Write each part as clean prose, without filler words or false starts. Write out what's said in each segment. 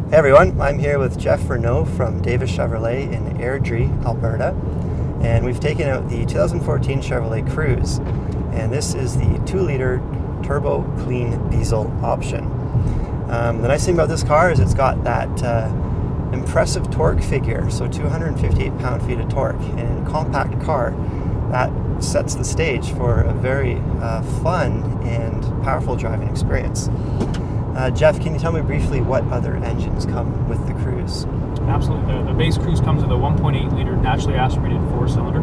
Hey everyone, I'm here with Jeff Renault from Davis Chevrolet in Airdrie, Alberta, and we've taken out the 2014 Chevrolet Cruze, and this is the 2-liter turbo clean diesel option. The nice thing about this car is it's got that impressive torque figure, so 258 pound-feet of torque, and in a compact car that sets the stage for a very fun and powerful driving experience. Jeff, can you tell me briefly what other engines come with the Cruze? Absolutely. The base Cruze comes with a 1.8-liter naturally aspirated 4-cylinder.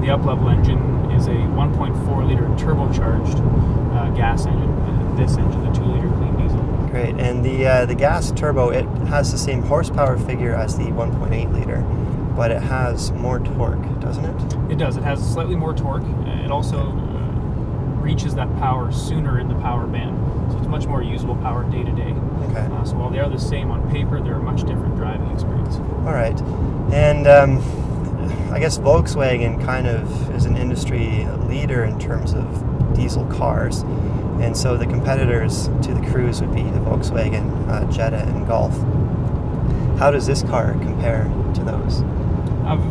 The up-level engine is a 1.4-liter turbocharged gas engine. This engine, the 2-liter clean diesel. Great. And the gas turbo, it has the same horsepower figure as the 1.8-liter, but it has more torque, doesn't it? It does. It has slightly more torque. It also reaches that power sooner in the power band. So it's much more usable power day to day. Okay. So while they are the same on paper, they're a much different driving experience. All right. And I guess Volkswagen kind of is an industry leader in terms of diesel cars. And so the competitors to the Cruze would be the Volkswagen Jetta and Golf. How does this car compare to those?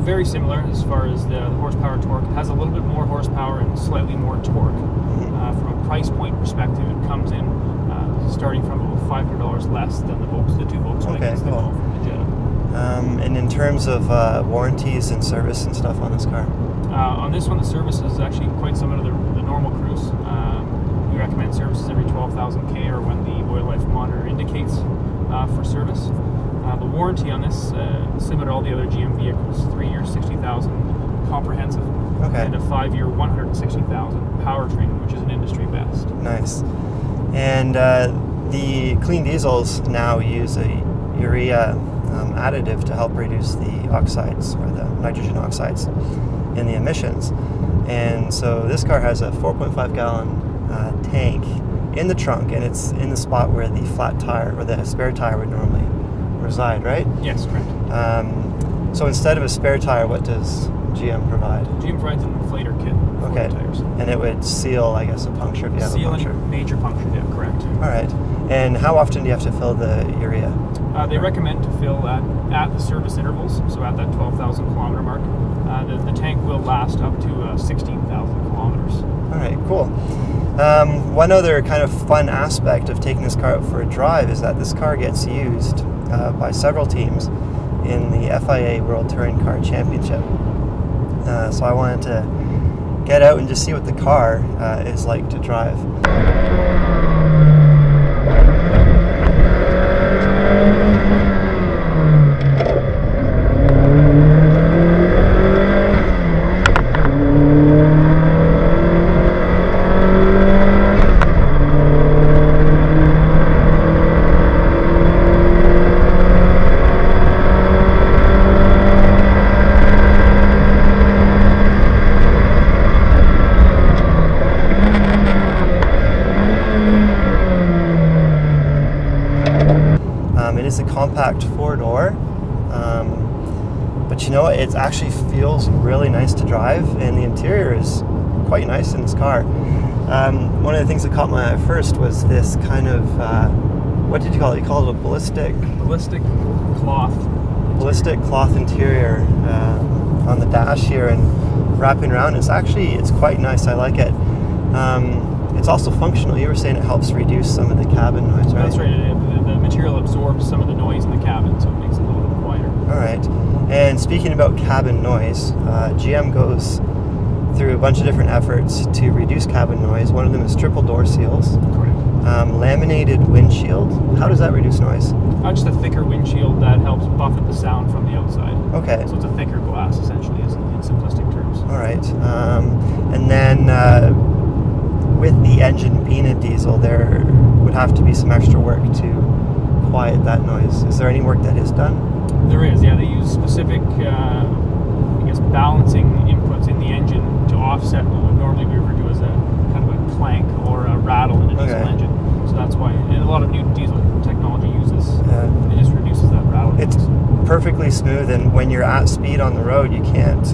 Very similar as far as the horsepower torque. It has a little bit more horsepower and slightly more torque. From a price point perspective, it comes in starting from about $500 less than the two Volkswagens, okay, cool. The Golf and the Jetta. And in terms of warranties and service and stuff on this car? On this one, the service is actually quite similar to the normal Cruze. We recommend services every 12,000 K or when the oil life monitor indicates for service. The warranty on this, similar to all the other GM vehicles, 3 years, 60,000 comprehensive, okay. And a 5-year, 160,000 powertrain, which is an industry best. Nice. And the clean diesels now use a urea additive to help reduce the oxides or the nitrogen oxides in the emissions. And so this car has a 4.5 gallon tank in the trunk, and it's in the spot where the flat tire or the spare tire would normally reside, right? Yes, correct. So instead of a spare tire, what does GM provide? GM provides an inflator kit for the tires. And it would seal, I guess, a puncture if you have a puncture. Seal a major puncture, yeah, correct. All right. And how often do you have to fill the urea? They recommend to fill at the service intervals, so at that 12,000 kilometer mark. The tank will last up to 16,000 kilometers. All right, cool. One other kind of fun aspect of taking this car out for a drive is that this car gets used by several teams in the FIA World Touring Car Championship. So I wanted to get out and just see what the car is like to drive. It is a compact 4-door, but you know what? It actually feels really nice to drive, and the interior is quite nice in this car. One of the things that caught my eye first was this kind of, what did you call it? You called it a ballistic cloth interior on the dash here and wrapping around. It's quite nice. I like it. It's also functional. You were saying it helps reduce some of the cabin noise, right? That's right. The material absorbs some of the noise in the cabin, so it makes it a little bit quieter. All right. And speaking about cabin noise, GM goes through a bunch of different efforts to reduce cabin noise. One of them is triple door seals. Correct. Laminated windshield. How does that reduce noise? Just a thicker windshield that helps buffet the sound from the outside. Okay. So it's a thicker glass, essentially, in simplistic terms. All right. And then with the engine being a diesel, there would have to be some extra work to quiet that noise. Is there any work that is done? There is, yeah. They use specific, balancing inputs in the engine to offset what would normally be referred to as a kind of a clank or a rattle in a diesel engine. So that's why a lot of new diesel technology uses. It just reduces that rattle. It's perfectly smooth, and when you're at speed on the road, you can't,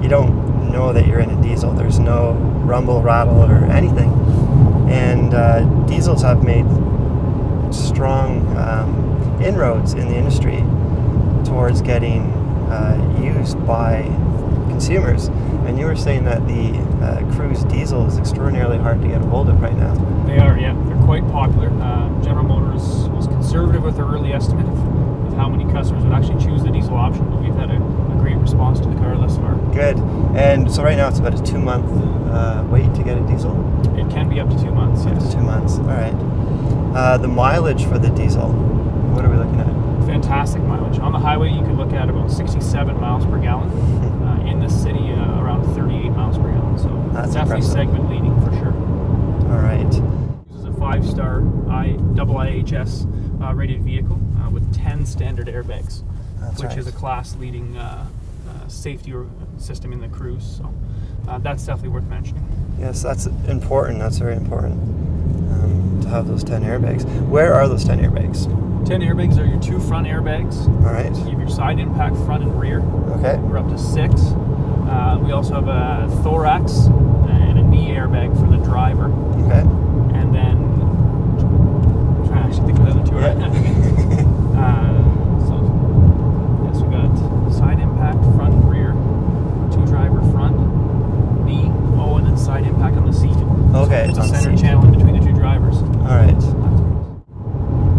you don't know that you're in a diesel. There's no rumble, rattle, or anything. And diesels have made strong inroads in the industry towards getting used by consumers. And you were saying that the Cruze diesel is extraordinarily hard to get a hold of right now. They are, yeah. They're quite popular. General Motors was conservative with their early estimate of how many customers would actually choose the diesel option, but we've had a great response to the car thus far. Good. And so right now it's about a 2-month wait to get a diesel? It can be up to 2 months, yes. Up to 2 months, all right. The mileage for the diesel, what are we looking at? Fantastic mileage. On the highway, you could look at about 67 miles per gallon. In the city, around 38 miles per gallon. So that's definitely impressive. segment leading for sure. All right. This is a 5-star double IHS rated vehicle with 10 standard airbags, which is a class-leading safety system in the Cruze. So that's definitely worth mentioning. Yes, that's important. That's very important to have those 10 airbags. Where are those 10 airbags? 10 airbags are your 2 front airbags. All right. You have your side impact front and rear. Okay. We're up to 6. We also have a thorax and a knee airbag for the driver. Okay. And then, I'm trying to actually think of the other 2 right now. So, yes, we got side impact, front and rear, 2 driver front, knee, and then side impact on the seat. Okay. So it's a center channel in between the 2 drivers. All right.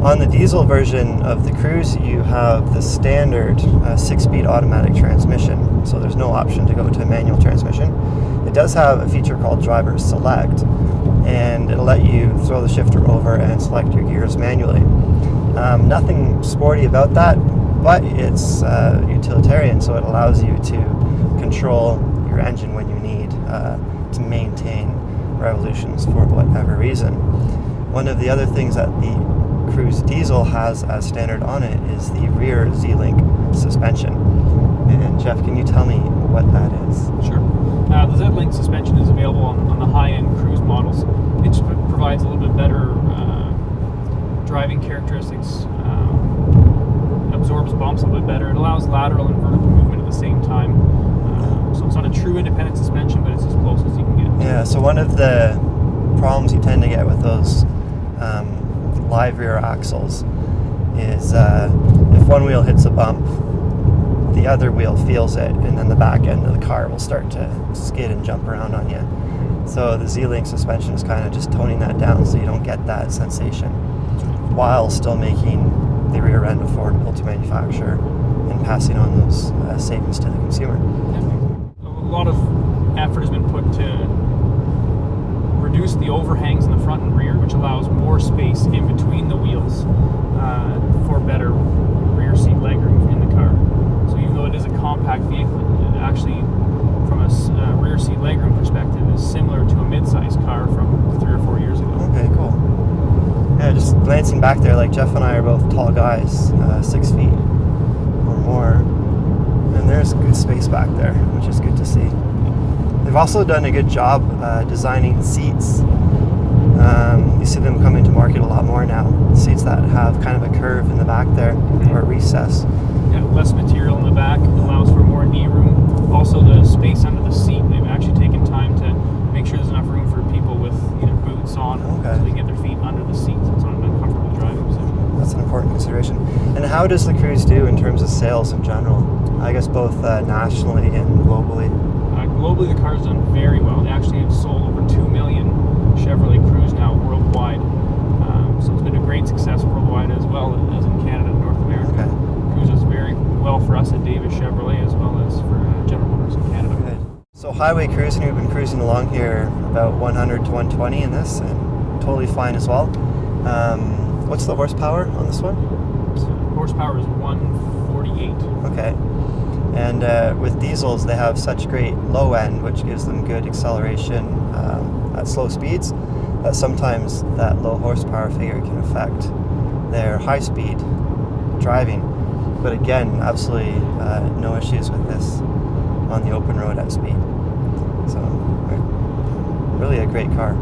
On the diesel version of the Cruze, you have the standard 6-speed automatic transmission, so there's no option to go to a manual transmission. It does have a feature called Driver Select, and it'll let you throw the shifter over and select your gears manually. Nothing sporty about that, but it's utilitarian, so it allows you to control your engine when you need to maintain revolutions for whatever reason. One of the other things that the Cruze diesel has as standard on it is the rear Z-Link suspension. And Jeff, can you tell me what that is? Sure. The Z-Link suspension is available on the high-end Cruze models. It provides a little bit better driving characteristics, absorbs bumps a little bit better. It allows lateral and vertical movement at the same time. So it's not a true independent suspension, but it's as close as you can get. Yeah, so one of the problems you tend to get with those live rear axles is if one wheel hits a bump, the other wheel feels it, and then the back end of the car will start to skid and jump around on you. So the Z-Link suspension is kind of just toning that down so you don't get that sensation, while still making the rear end affordable to manufacture and passing on those savings to the consumer. A lot of effort has been put to reduce the overhangs in the front and rear, which allows more space in between the wheels for better rear seat legroom in the car. So even though it is a compact vehicle, it actually, from a rear seat legroom perspective, is similar to a mid-sized car from 3 or 4 years ago. Okay, cool. Yeah, just glancing back there, like Jeff and I are both tall guys, 6 feet or more, and there's good space back there, which is good to see. They've also done a good job designing seats. You see them come into market a lot more now. Seats that have kind of a curve in the back there, or a recess. Yeah, less material in the back, allows for more knee room. Also the space under the seat, they've actually taken time to make sure there's enough room for people with either boots on, so they can get their feet under the seat, so it's not an uncomfortable driving position. That's an important consideration. And how does the Cruze do in terms of sales in general? I guess both nationally and globally. Globally, the car's done very well. They actually have sold over 2 million Chevrolet Cruze now worldwide. So it's been a great success worldwide as well as in Canada and North America. Okay. Cruze does very well for us at Davis Chevrolet as well as for General Motors in Canada. Good. So highway cruising, we've been cruising along here about 100 to 120 in this, and totally fine as well. What's the horsepower on this one? Horsepower is 148. Okay. And with diesels, they have such great low end, which gives them good acceleration at slow speeds, that sometimes that low horsepower figure can affect their high speed driving. But again, absolutely no issues with this on the open road at speed. So really a great car.